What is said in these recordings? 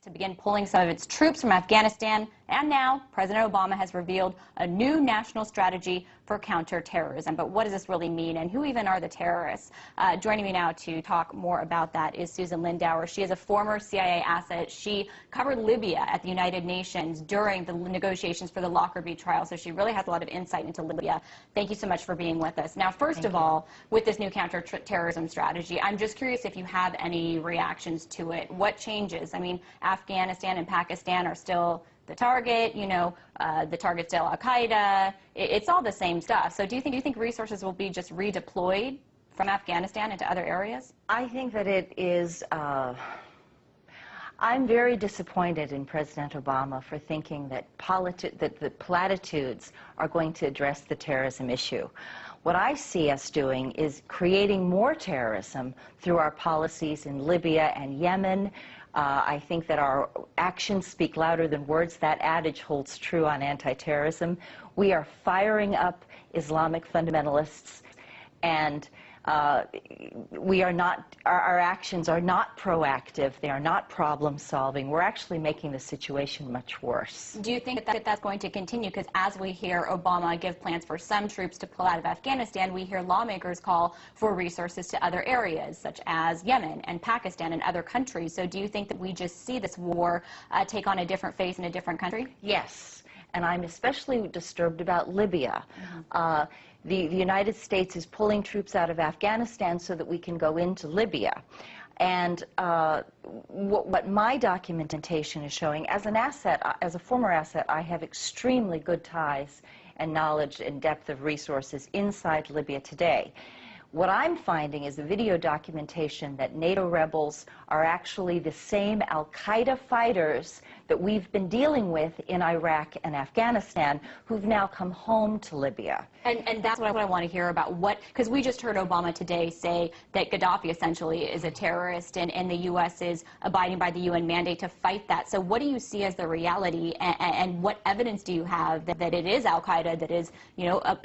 to begin pulling some of its troops from Afghanistan, and now President Obama has revealed a new national strategy for counterterrorism. But what does this really mean, and who even are the terrorists? Joining me now to talk more about that is Susan Lindauer. She is a former CIA asset. She covered Libya at the United Nations during the negotiations for the Lockerbie trial, so she really has a lot of insight into Libya. Thank you so much for being with us. Now, first of all, with this new counterterrorism strategy, I'm just curious if you have any reactions to it. What changes? I mean, Afghanistan and Pakistan are still the target, the target's still Al-Qaeda. It's all the same stuff. So do you think resources will be just redeployed from Afghanistan into other areas? I think that it is, I'm very disappointed in President Obama for thinking that the platitudes are going to address the terrorism issue. What I see us doing is creating more terrorism through our policies in Libya and Yemen. I think that our actions speak louder than words. That adage holds true on anti-terrorism. We are firing up Islamic fundamentalists, and we are not, our actions are not proactive. They are not problem solving. We're actually making the situation much worse. Do you think that that's going to continue? Because as we hear Obama give plans for some troops to pull out of Afghanistan, we hear lawmakers call for resources to other areas, such as Yemen and Pakistan and other countries. So do you think that we just see this war take on a different face in a different country? Yes, and I'm especially disturbed about Libya. The United States is pulling troops out of Afghanistan so that we can go into Libya. And what my documentation is showing, as an asset, as a former asset, I have extremely good ties and knowledge and depth of resources inside Libya today. What I'm finding is the video documentation that NATO rebels are actually the same Al-Qaeda fighters that we've been dealing with in Iraq and Afghanistan, who've now come home to Libya. And that's what I want to hear about. Because we just heard Obama today say that Gaddafi essentially is a terrorist, and the U.S. is abiding by the UN mandate to fight that. So what do you see as the reality, and what evidence do you have that it is Al-Qaeda that is,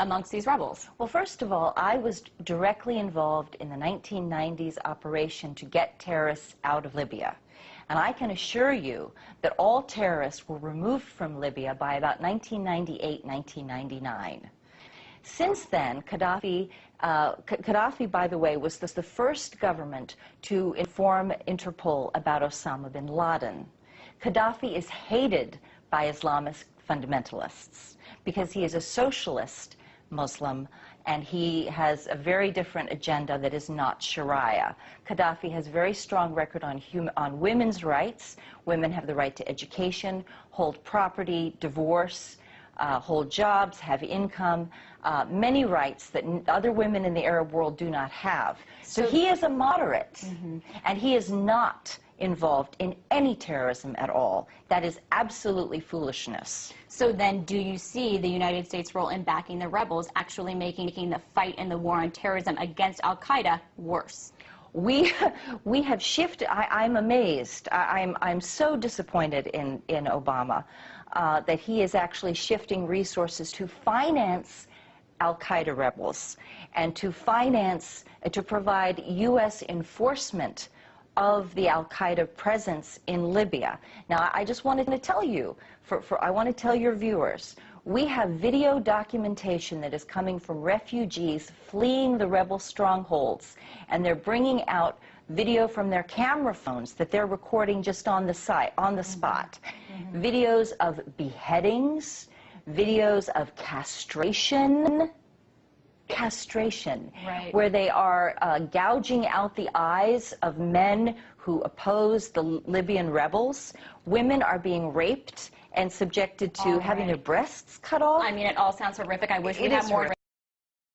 amongst these rebels? Well, first of all, I was directly involved in the 1990s operation to get terrorists out of Libya. And I can assure you that all terrorists were removed from Libya by about 1998, 1999. Since then, Gaddafi, by the way, was the first government to inform Interpol about Osama bin Laden. Gaddafi is hated by Islamist fundamentalists because he is a socialist Muslim, and he has a very different agenda that is not Sharia. Gaddafi has a very strong record on women's rights. Women have the right to education, hold property, divorce, hold jobs, have income, many rights that other women in the Arab world do not have. So he is a moderate, and he is not involved in any terrorism at all. That is absolutely foolishness. So then do you see the United States' role in backing the rebels actually making the fight in the war on terrorism against Al-Qaeda worse? We have shifted. I'm amazed. I'm so disappointed in Obama that he is actually shifting resources to finance Al-Qaeda rebels and to provide U.S. enforcement of the Al-Qaeda presence in Libya. Now, I just wanted to tell you, I want to tell your viewers, we have video documentation that is coming from refugees fleeing the rebel strongholds, and they're bringing out video from their camera phones that they're recording just on the spot. Videos of beheadings, videos of castration, right, where they are gouging out the eyes of men who oppose the Libyan rebels. Women are being raped and subjected to having their breasts cut off. I mean, it all sounds horrific. I wish we had more